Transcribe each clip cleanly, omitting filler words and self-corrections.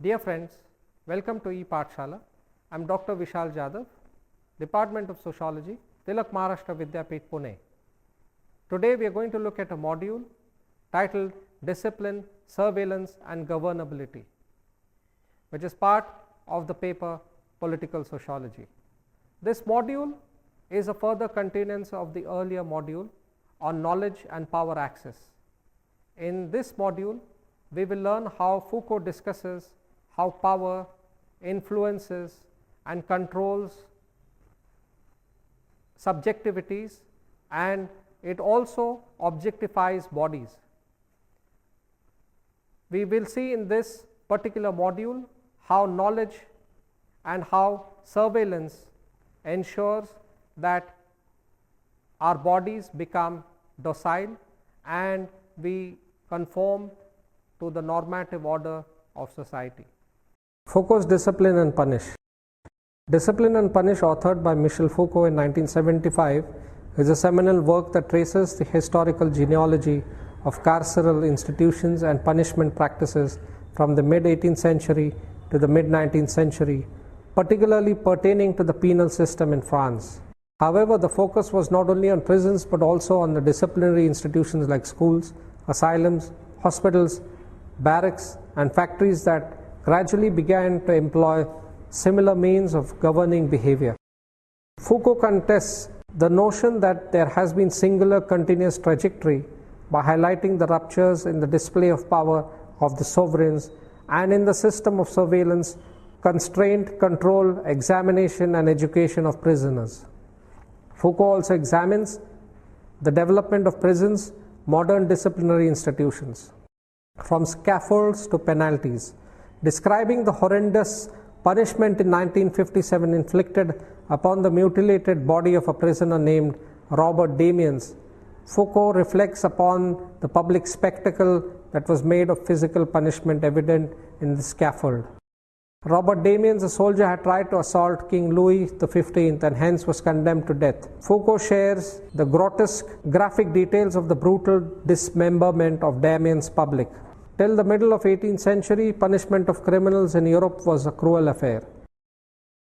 Dear friends, welcome to ePathshala. I am Dr. Vishal Jadhav, Department of Sociology, Tilak Maharashtra Vidyapeeth, Pune. Today we are going to look at a module titled Discipline, Surveillance and Governability, which is part of the paper Political Sociology. This module is a further continuance of the earlier module on knowledge and power access. In this module, we will learn how Foucault discusses how power influences and controls subjectivities, and it also objectifies bodies. We will see in this particular module how knowledge and how surveillance ensures that our bodies become docile and we conform to the normative order of society. Foucault's Discipline and Punish. Discipline and Punish, authored by Michel Foucault in 1975, is a seminal work that traces the historical genealogy of carceral institutions and punishment practices from the mid-18th century to the mid-19th century, particularly pertaining to the penal system in France. However, the focus was not only on prisons but also on the disciplinary institutions like schools, asylums, hospitals, barracks and factories that gradually began to employ similar means of governing behavior. Foucault contests the notion that there has been singular continuous trajectory by highlighting the ruptures in the display of power of the sovereigns and in the system of surveillance, constraint, control, examination and education of prisoners. Foucault also examines the development of prisons, modern disciplinary institutions, from scaffolds to penalties, describing the horrendous punishment in 1957 inflicted upon the mutilated body of a prisoner named Robert Damiens. Foucault reflects upon the public spectacle that was made of physical punishment evident in the scaffold. Robert Damiens, a soldier, had tried to assault King Louis XV and hence was condemned to death. Foucault shares the grotesque, graphic details of the brutal dismemberment of Damiens' public. Till the middle of 18th century, punishment of criminals in Europe was a cruel affair.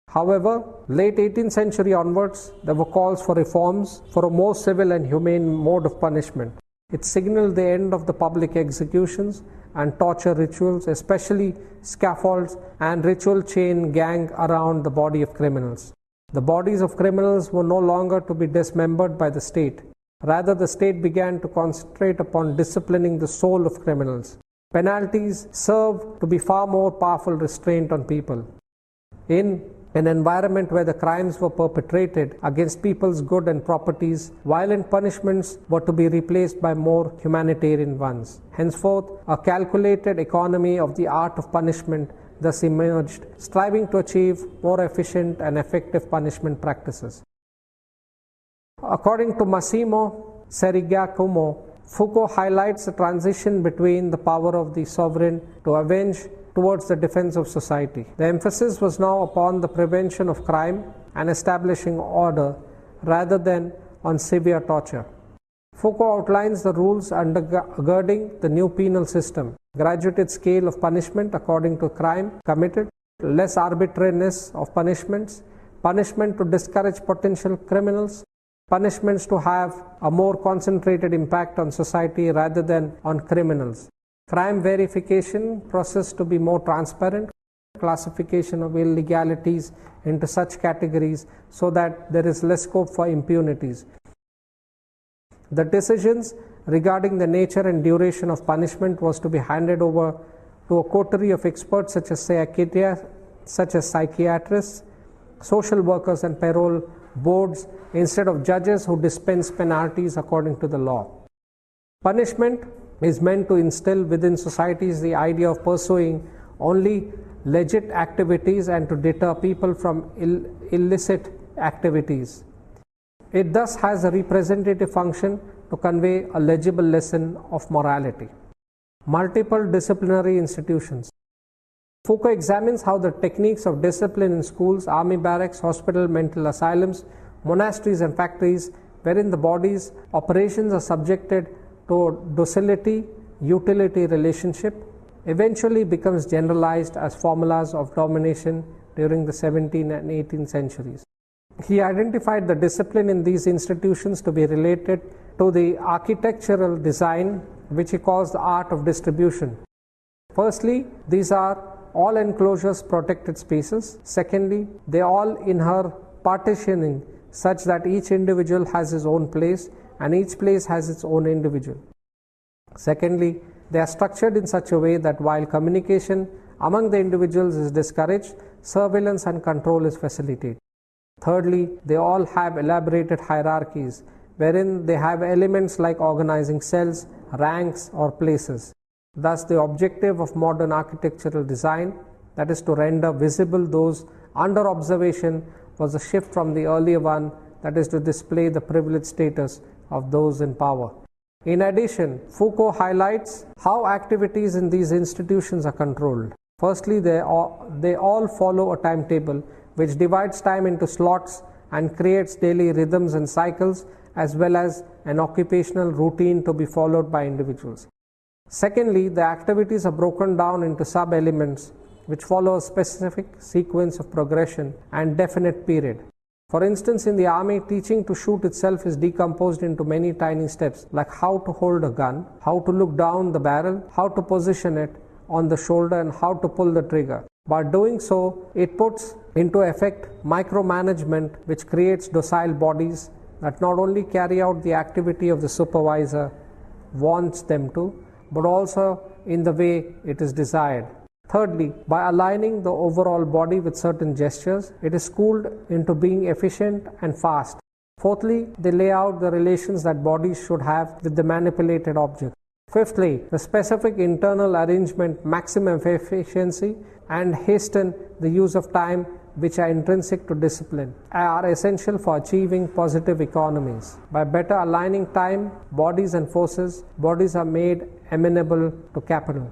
However, late 18th century onwards, there were calls for reforms for a more civil and humane mode of punishment. It signaled the end of the public executions and torture rituals, especially scaffolds and ritual chain gang around the body of criminals. The bodies of criminals were no longer to be dismembered by the state. Rather, the state began to concentrate upon disciplining the soul of criminals. Penalties serve to be far more powerful restraint on people. In an environment where the crimes were perpetrated against people's good and properties, violent punishments were to be replaced by more humanitarian ones. Henceforth, a calculated economy of the art of punishment thus emerged, striving to achieve more efficient and effective punishment practices. According to Massimo Serrigiacomo, Foucault highlights the transition between the power of the sovereign to avenge towards the defense of society. The emphasis was now upon the prevention of crime and establishing order rather than on severe torture. Foucault outlines the rules undergirding the new penal system: graduated scale of punishment according to crime committed, less arbitrariness of punishments, punishment to discourage potential criminals, punishments to have a more concentrated impact on society rather than on criminals, crime verification process to be more transparent, classification of illegalities into such categories so that there is less scope for impunities. The decisions regarding the nature and duration of punishment was to be handed over to a coterie of experts such as psychiatrists, social workers and parole boards instead of judges who dispense penalties according to the law. Punishment is meant to instill within societies the idea of pursuing only legit activities and to deter people from illicit activities. It thus has a representative function to convey a legible lesson of morality. Multiple disciplinary institutions. Foucault examines how the techniques of discipline in schools, army barracks, hospital, mental asylums, monasteries and factories, wherein the body's operations are subjected to docility, utility relationship, eventually becomes generalized as formulas of domination during the 17th and 18th centuries. He identified the discipline in these institutions to be related to the architectural design, which he calls the art of distribution. Firstly, these are all enclosures, protected spaces. Secondly, they all inher partitioning such that each individual has his own place and each place has its own individual. Secondly, they are structured in such a way that while communication among the individuals is discouraged, surveillance and control is facilitated. Thirdly, they all have elaborated hierarchies wherein they have elements like organizing cells, ranks or places. Thus, the objective of modern architectural design, that is to render visible those under observation, was a shift from the earlier one, that is to display the privileged status of those in power. In addition, Foucault highlights how activities in these institutions are controlled. Firstly, they all follow a timetable which divides time into slots and creates daily rhythms and cycles, as well as an occupational routine to be followed by individuals. Secondly, the activities are broken down into sub-elements which follow a specific sequence of progression and definite period. For instance, in the army, teaching to shoot itself is decomposed into many tiny steps, like how to hold a gun, how to look down the barrel, how to position it on the shoulder, and how to pull the trigger. By doing so, it puts into effect micromanagement, which creates docile bodies that not only carry out the activity of the supervisor wants them to, but also in the way it is desired. Thirdly, by aligning the overall body with certain gestures, it is schooled into being efficient and fast. Fourthly, they lay out the relations that bodies should have with the manipulated object. Fifthly, the specific internal arrangement, maximum efficiency, and hasten the use of time, which are intrinsic to discipline, are essential for achieving positive economies. By better aligning time, bodies and forces, bodies are made amenable to capital.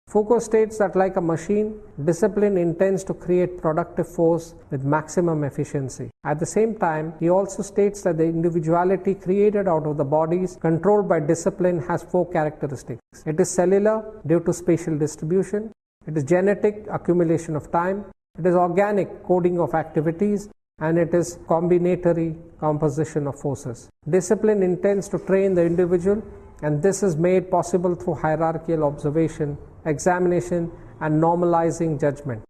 Foucault states that like a machine, discipline intends to create productive force with maximum efficiency. At the same time, he also states that the individuality created out of the bodies controlled by discipline has four characteristics. It is cellular due to spatial distribution, it is genetic accumulation of time, it is organic coding of activities, and it is combinatory composition of forces. Discipline intends to train the individual, and this is made possible through hierarchical observation, examination, and normalizing judgment.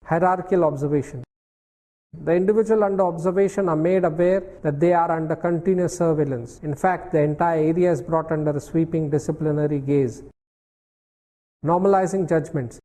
Hierarchical observation. The individual under observation are made aware that they are under continuous surveillance. In fact, the entire area is brought under a sweeping disciplinary gaze. Normalizing judgments.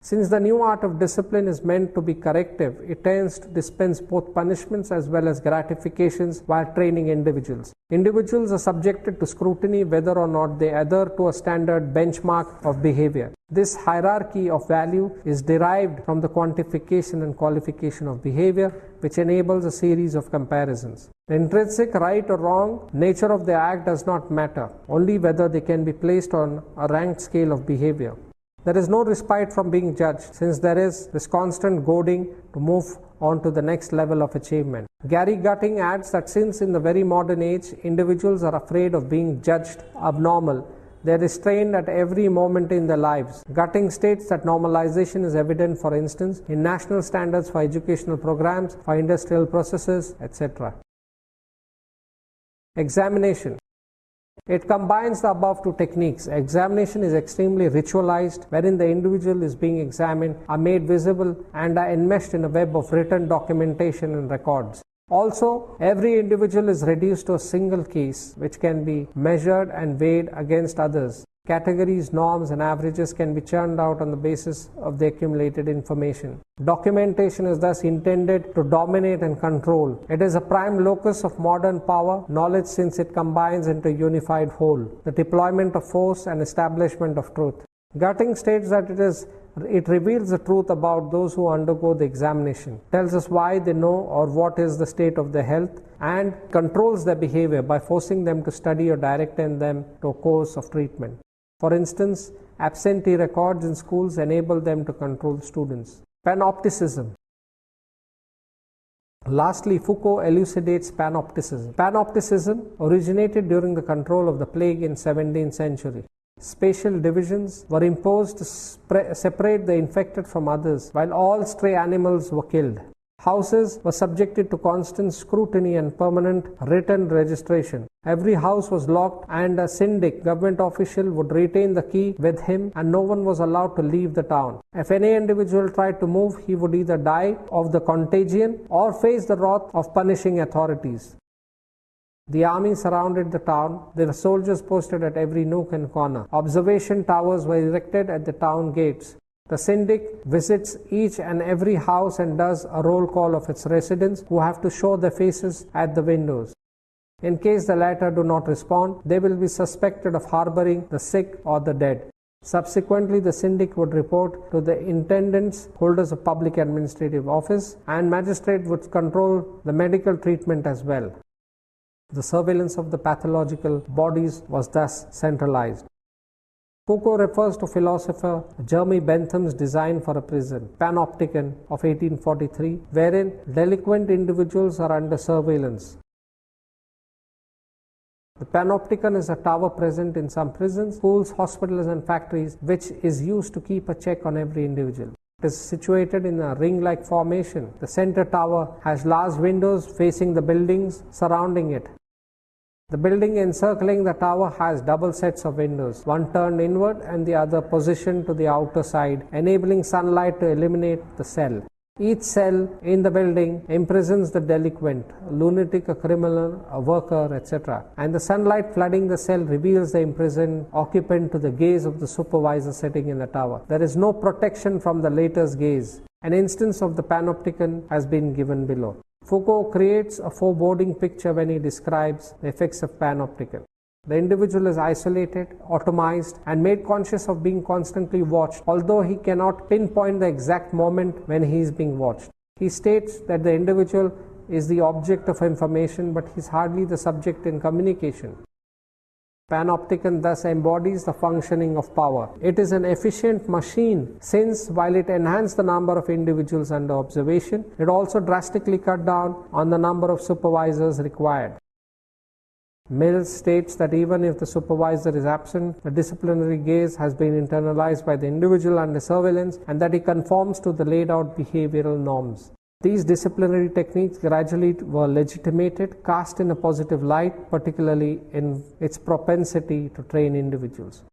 Since the new art of discipline is meant to be corrective, it tends to dispense both punishments as well as gratifications while training individuals. Individuals are subjected to scrutiny whether or not they adhere to a standard benchmark of behavior. This hierarchy of value is derived from the quantification and qualification of behavior, which enables a series of comparisons. The intrinsic right or wrong nature of the act does not matter, only whether they can be placed on a ranked scale of behavior. There is no respite from being judged, since there is this constant goading to move on to the next level of achievement. Gary Gutting adds that since in the very modern age, individuals are afraid of being judged abnormal, they are restrained at every moment in their lives. Gutting states that normalization is evident, for instance, in national standards for educational programs, for industrial processes, etc. Examination. It combines the above two techniques. Examination is extremely ritualized, wherein the individual is being examined, are made visible, and are enmeshed in a web of written documentation and records. Also, every individual is reduced to a single case, which can be measured and weighed against others. Categories, norms, and averages can be churned out on the basis of the accumulated information. Documentation is thus intended to dominate and control. It is a prime locus of modern power, knowledge, since it combines into a unified whole, the deployment of force and establishment of truth. Gutting states that it reveals the truth about those who undergo the examination, tells us why they know or what is the state of their health, and controls their behavior by forcing them to study or directing them to a course of treatment. For instance, absentee records in schools enable them to control students. Panopticism. Lastly, Foucault elucidates panopticism. Panopticism originated during the control of the plague in 17th century. Spatial divisions were imposed to separate the infected from others, while all stray animals were killed. Houses were subjected to constant scrutiny and permanent written registration. Every house was locked, and a syndic, government official, would retain the key with him, and no one was allowed to leave the town. If any individual tried to move, he would either die of the contagion or face the wrath of punishing authorities. The army surrounded the town. There were soldiers posted at every nook and corner. Observation towers were erected at the town gates. The syndic visits each and every house and does a roll call of its residents, who have to show their faces at the windows. In case the latter do not respond, they will be suspected of harboring the sick or the dead. Subsequently, the syndic would report to the intendants, holders of public administrative office, and magistrate would control the medical treatment as well. The surveillance of the pathological bodies was thus centralized. Foucault refers to philosopher Jeremy Bentham's design for a prison, Panopticon of 1843, wherein delinquent individuals are under surveillance. The Panopticon is a tower present in some prisons, schools, hospitals, and factories, which is used to keep a check on every individual. It is situated in a ring-like formation. The center tower has large windows facing the buildings surrounding it. The building encircling the tower has double sets of windows, one turned inward and the other positioned to the outer side, enabling sunlight to illuminate the cell. Each cell in the building imprisons the delinquent, a lunatic, a criminal, a worker, etc. And the sunlight flooding the cell reveals the imprisoned occupant to the gaze of the supervisor sitting in the tower. There is no protection from the latter's gaze. An instance of the panopticon has been given below. Foucault creates a foreboding picture when he describes the effects of panopticon. The individual is isolated, atomized, and made conscious of being constantly watched, although he cannot pinpoint the exact moment when he is being watched. He states that the individual is the object of information, but he is hardly the subject in communication. Panopticon thus embodies the functioning of power. It is an efficient machine, since while it enhanced the number of individuals under observation, it also drastically cut down on the number of supervisors required. Mills states that even if the supervisor is absent, the disciplinary gaze has been internalized by the individual under surveillance, and that he conforms to the laid out behavioral norms. These disciplinary techniques gradually were legitimated, cast in a positive light, particularly in its propensity to train individuals.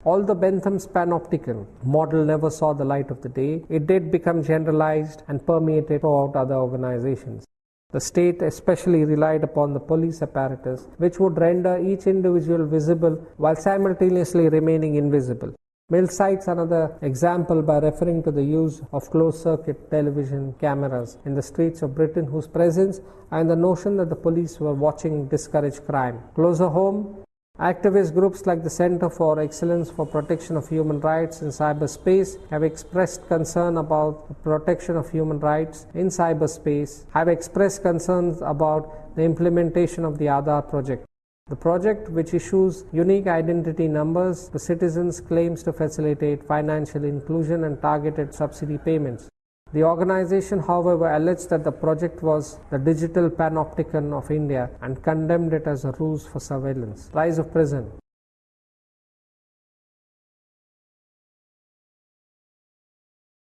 Although Bentham's panopticon model never saw the light of the day, it did become generalized and permeated throughout other organizations. The state especially relied upon the police apparatus, which would render each individual visible while simultaneously remaining invisible. Mill cites another example by referring to the use of closed-circuit television cameras in the streets of Britain, whose presence and the notion that the police were watching discouraged crime. Closer home, activist groups like the Center for Excellence for Protection of Human Rights in Cyberspace have expressed concern about the protection of human rights in cyberspace, have expressed concerns about the implementation of the Aadhaar project. The project, which issues unique identity numbers to citizens, claims to facilitate financial inclusion and targeted subsidy payments. The organization, however, alleged that the project was the digital panopticon of India and condemned it as a ruse for surveillance. Rise of prison.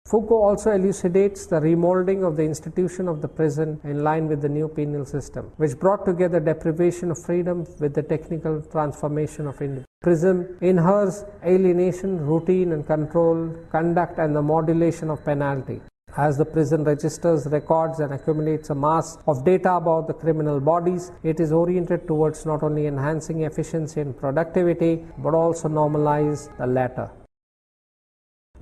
Foucault also elucidates the remolding of the institution of the prison in line with the new penal system, which brought together deprivation of freedom with the technical transformation of individuals. Prison inheres alienation, routine and control, conduct, and the modulation of penalty. As the prison registers, records, and accumulates a mass of data about the criminal bodies, it is oriented towards not only enhancing efficiency and productivity, but also normalize the latter.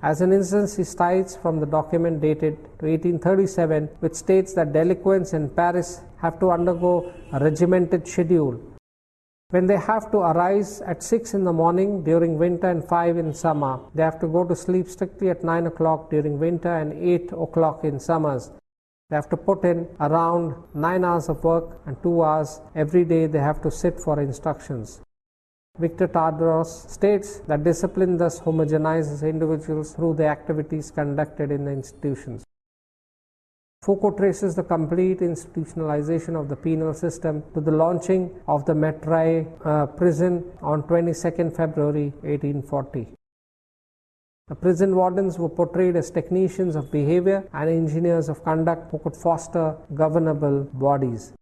As an instance, he cites from the document dated to 1837, which states that delinquents in Paris have to undergo a regimented schedule. When they have to arise at 6 in the morning during winter and 5 in summer, they have to go to sleep strictly at 9 o'clock during winter and 8 o'clock in summers. They have to put in around 9 hours of work, and 2 hours every day they have to sit for instructions. Victor Tadros states that discipline thus homogenizes individuals through the activities conducted in the institutions. Foucault traces the complete institutionalization of the penal system to the launching of the Mettray prison on 22nd February 1840. The prison wardens were portrayed as technicians of behavior and engineers of conduct who could foster governable bodies.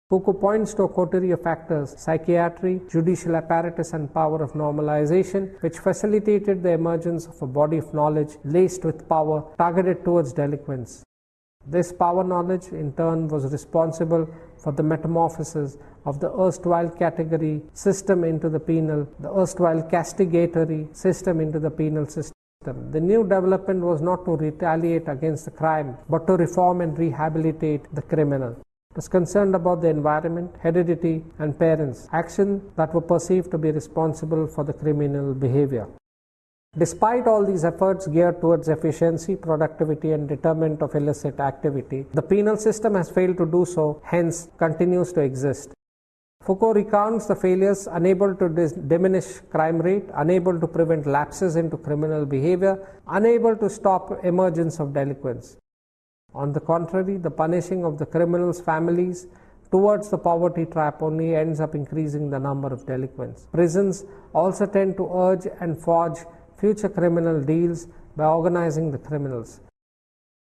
Foucault points to a coterie of factors: psychiatry, judicial apparatus, and power of normalization, which facilitated the emergence of a body of knowledge laced with power targeted towards delinquents. This power knowledge, in turn, was responsible for the metamorphosis of the erstwhile category system into the penal, the erstwhile castigatory system into the penal system. The new development was not to retaliate against the crime, but to reform and rehabilitate the criminal. It was concerned about the environment, heredity, and parents, actions that were perceived to be responsible for the criminal behavior. Despite all these efforts geared towards efficiency, productivity, and deterrent of illicit activity, the penal system has failed to do so, hence continues to exist. Foucault recounts the failures: unable to diminish crime rate, unable to prevent lapses into criminal behavior, unable to stop emergence of delinquents. On the contrary, the punishing of the criminals' families towards the poverty trap only ends up increasing the number of delinquents. Prisons also tend to urge and forge future criminal deals by organizing the criminals.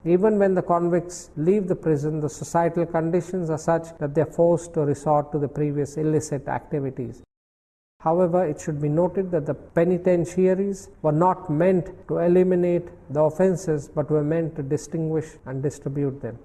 Even when the convicts leave the prison, the societal conditions are such that they are forced to resort to the previous illicit activities. However, it should be noted that the penitentiaries were not meant to eliminate the offenses, but were meant to distinguish and distribute them.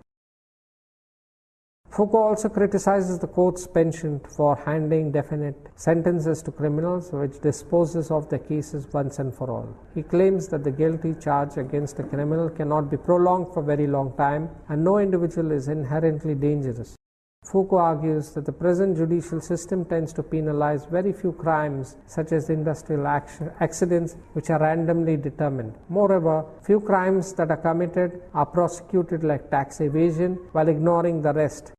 Foucault also criticizes the court's penchant for handing definite sentences to criminals, which disposes of their cases once and for all. He claims that the guilty charge against a criminal cannot be prolonged for a very long time, and no individual is inherently dangerous. Foucault argues that the present judicial system tends to penalize very few crimes, such as industrial accidents, which are randomly determined. Moreover, few crimes that are committed are prosecuted, like tax evasion, while ignoring the rest.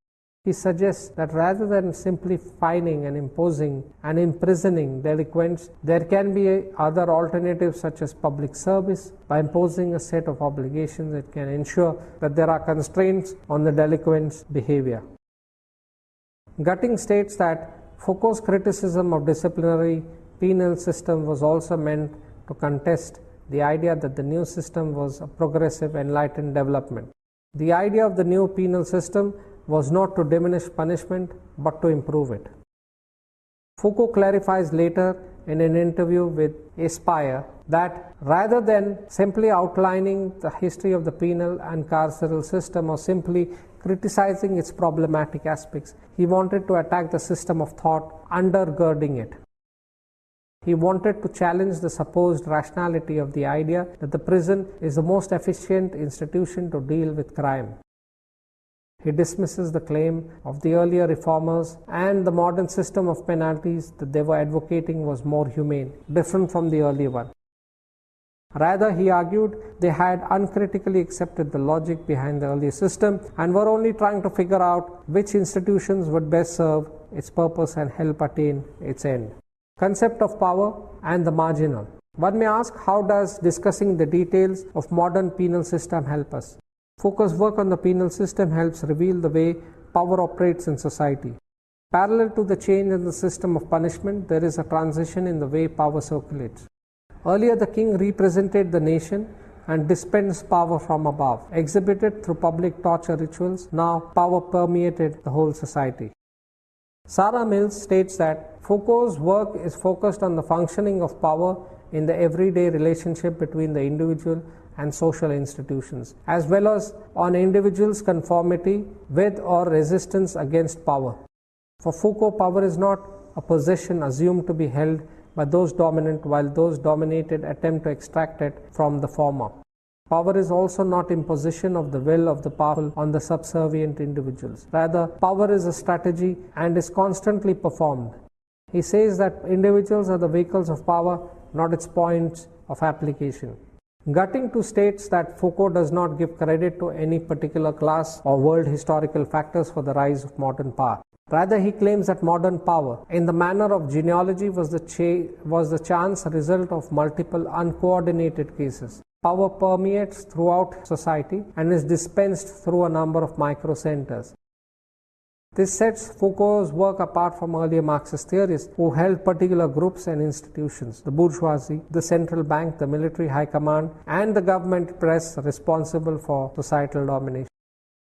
He suggests that rather than simply fining and imposing and imprisoning delinquents, there can be other alternatives such as public service. By imposing a set of obligations, it can ensure that there are constraints on the delinquent's behavior. Gutting states that Foucault's criticism of disciplinary penal system was also meant to contest the idea that the new system was a progressive, enlightened development. The idea of the new penal system was not to diminish punishment, but to improve it. Foucault clarifies later in an interview with Aspire that rather than simply outlining the history of the penal and carceral system or simply criticizing its problematic aspects, he wanted to attack the system of thought undergirding it. He wanted to challenge the supposed rationality of the idea that the prison is the most efficient institution to deal with crime. He dismisses the claim of the earlier reformers and the modern system of penalties that they were advocating was more humane, different from the earlier one. Rather, he argued, they had uncritically accepted the logic behind the earlier system and were only trying to figure out which institutions would best serve its purpose and help attain its end. Concept of power and the marginal. One may ask, how does discussing the details of modern penal system help us? Foucault's work on the penal system helps reveal the way power operates in society. Parallel to the change in the system of punishment, there is a transition in the way power circulates. Earlier, the king represented the nation and dispensed power from above, exhibited through public torture rituals. Now, power permeated the whole society. Sarah Mills states that Foucault's work is focused on the functioning of power in the everyday relationship between the individual and social institutions, as well as on individuals' conformity with or resistance against power. For Foucault, power is not a possession assumed to be held by those dominant, while those dominated attempt to extract it from the former. Power is also not imposition of the will of the powerful on the subservient individuals. Rather, power is a strategy and is constantly performed. He says that individuals are the vehicles of power, not its points of application. Gutting too states that Foucault does not give credit to any particular class or world historical factors for the rise of modern power. Rather, he claims that modern power, in the manner of genealogy, was the chance result of multiple uncoordinated cases. Power permeates throughout society and is dispensed through a number of micro-centers. This sets Foucault's work apart from earlier Marxist theorists who held particular groups and institutions, the bourgeoisie, the central bank, the military high command, and the government press responsible for societal domination.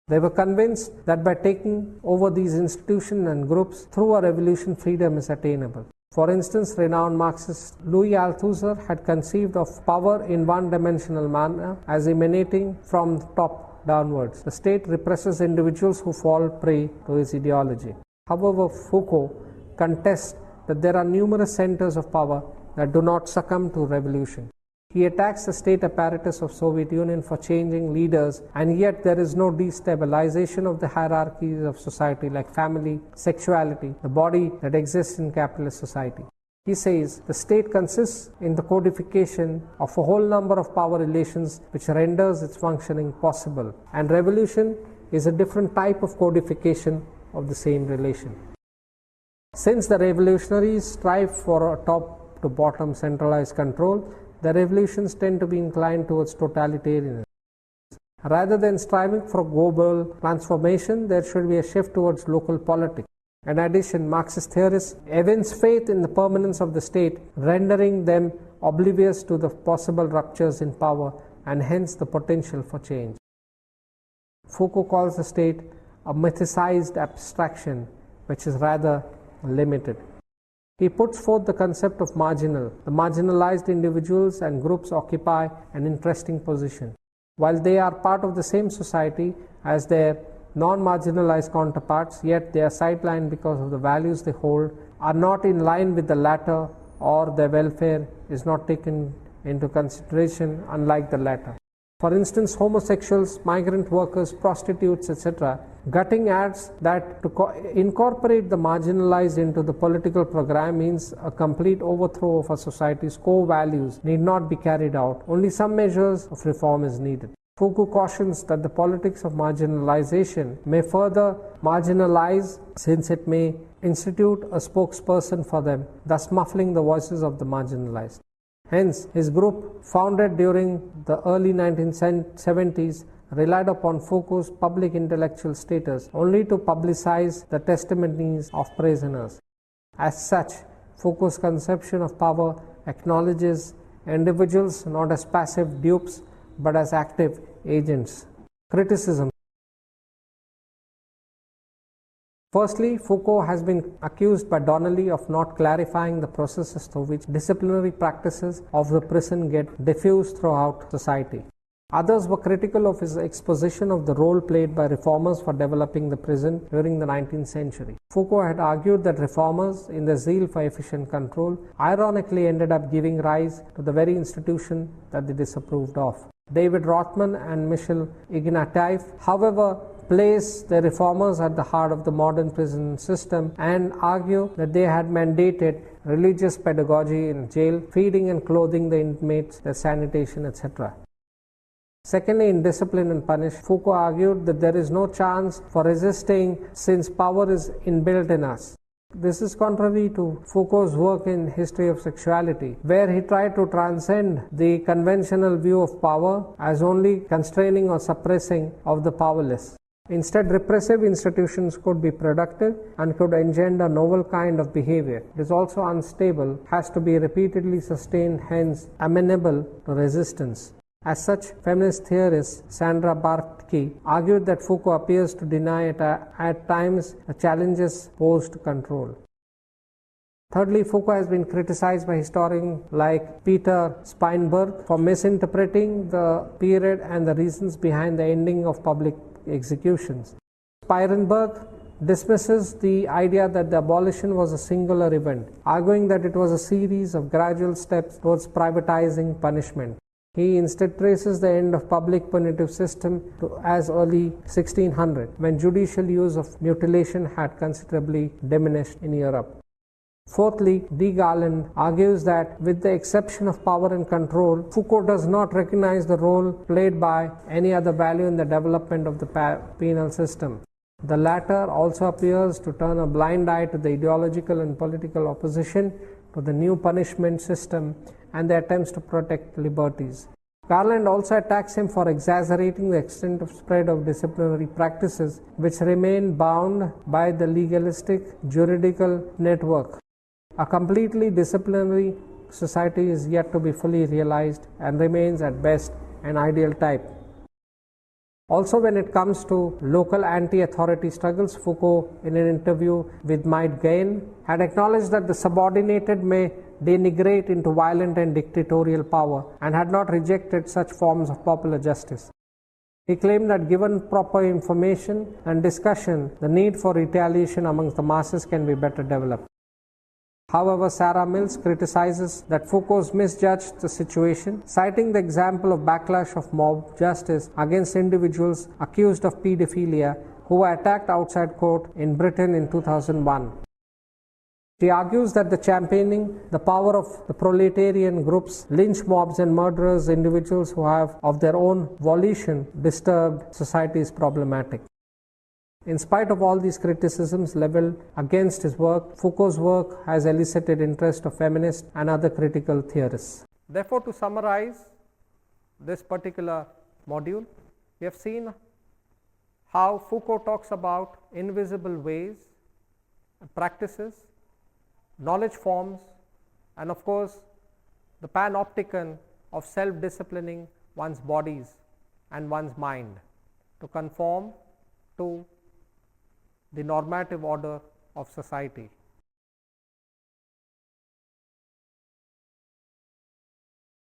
They were convinced that by taking over these institutions and groups through a revolution, freedom is attainable. For instance, renowned Marxist Louis Althusser had conceived of power in one-dimensional manner as emanating from the top downwards. The state represses individuals who fall prey to his ideology. However, Foucault contests that there are numerous centers of power that do not succumb to revolution. He attacks the state apparatus of Soviet Union for changing leaders, and yet there is no destabilization of the hierarchies of society like family, sexuality, the body that exists in capitalist society. He says the state consists in the codification of a whole number of power relations which renders its functioning possible, and revolution is a different type of codification of the same relation. Since the revolutionaries strive for a top to bottom centralized control, the revolutions tend to be inclined towards totalitarianism. Rather than striving for global transformation, there should be a shift towards local politics. In addition, Marxist theorists evince faith in the permanence of the state, rendering them oblivious to the possible ruptures in power and hence the potential for change. Foucault calls the state a mythicized abstraction which is rather limited. He puts forth the concept of marginal. The marginalized individuals and groups occupy an interesting position. While they are part of the same society as their non-marginalized counterparts, yet they are sidelined because of the values they hold, are not in line with the latter, or their welfare is not taken into consideration, unlike the latter. For instance, homosexuals, migrant workers, prostitutes, etc. Gutting adds that to incorporate the marginalized into the political program means a complete overthrow of a society's core values need not be carried out. Only some measures of reform is needed. Foucault cautions that the politics of marginalization may further marginalize, since it may institute a spokesperson for them, thus muffling the voices of the marginalized. Hence, his group, founded during the early 1970s, relied upon Foucault's public intellectual status only to publicize the testimonies of prisoners. As such, Foucault's conception of power acknowledges individuals not as passive dupes but as active agents. Criticism. Firstly, Foucault has been accused by Donnelly of not clarifying the processes through which disciplinary practices of the prison get diffused throughout society. Others were critical of his exposition of the role played by reformers for developing the prison during the 19th century. Foucault had argued that reformers, in their zeal for efficient control, ironically ended up giving rise to the very institution that they disapproved of. David Rothman and Michel Ignatieff, however, place the reformers at the heart of the modern prison system and argue that they had mandated religious pedagogy in jail, feeding and clothing the inmates, their sanitation, etc. Secondly, in Discipline and Punish, Foucault argued that there is no chance for resisting since power is inbuilt in us. This is contrary to Foucault's work in History of Sexuality, where he tried to transcend the conventional view of power as only constraining or suppressing of the powerless. Instead, repressive institutions could be productive and could engender novel kind of behavior. It is also unstable, has to be repeatedly sustained, hence amenable to resistance. As such, feminist theorist Sandra Bartke argued that Foucault appears to deny at times the challenges posed to control. Thirdly, Foucault has been criticized by historians like Peter Steinberg for misinterpreting the period and the reasons behind the ending of public executions. Steinberg dismisses the idea that the abolition was a singular event, arguing that it was a series of gradual steps towards privatizing punishment. He instead traces the end of public punitive system to as early 1600, when judicial use of mutilation had considerably diminished in Europe. Fourthly, D. Garland argues that with the exception of power and control, Foucault does not recognize the role played by any other value in the development of the penal system. The latter also appears to turn a blind eye to the ideological and political opposition to the new punishment system and the attempts to protect liberties. Garland also attacks him for exaggerating the extent of spread of disciplinary practices which remain bound by the legalistic juridical network. A completely disciplinary society is yet to be fully realized and remains at best an ideal type. Also, when it comes to local anti-authority struggles, Foucault, in an interview with Maid Gain, had acknowledged that the subordinated may denigrate into violent and dictatorial power and had not rejected such forms of popular justice. He claimed that given proper information and discussion, the need for retaliation amongst the masses can be better developed. However, Sarah Mills criticizes that Foucault misjudged the situation, citing the example of backlash of mob justice against individuals accused of pedophilia who were attacked outside court in Britain in 2001. She argues that the championing the power of the proletarian groups, lynch mobs and murderers, individuals who have of their own volition disturbed society is problematic. In spite of all these criticisms leveled against his work, Foucault's work has elicited interest of feminists and other critical theorists. Therefore, to summarize this particular module, we have seen how Foucault talks about invisible ways, practices, knowledge forms, and of course, the panopticon of self-disciplining one's bodies and one's mind to conform to the normative order of society.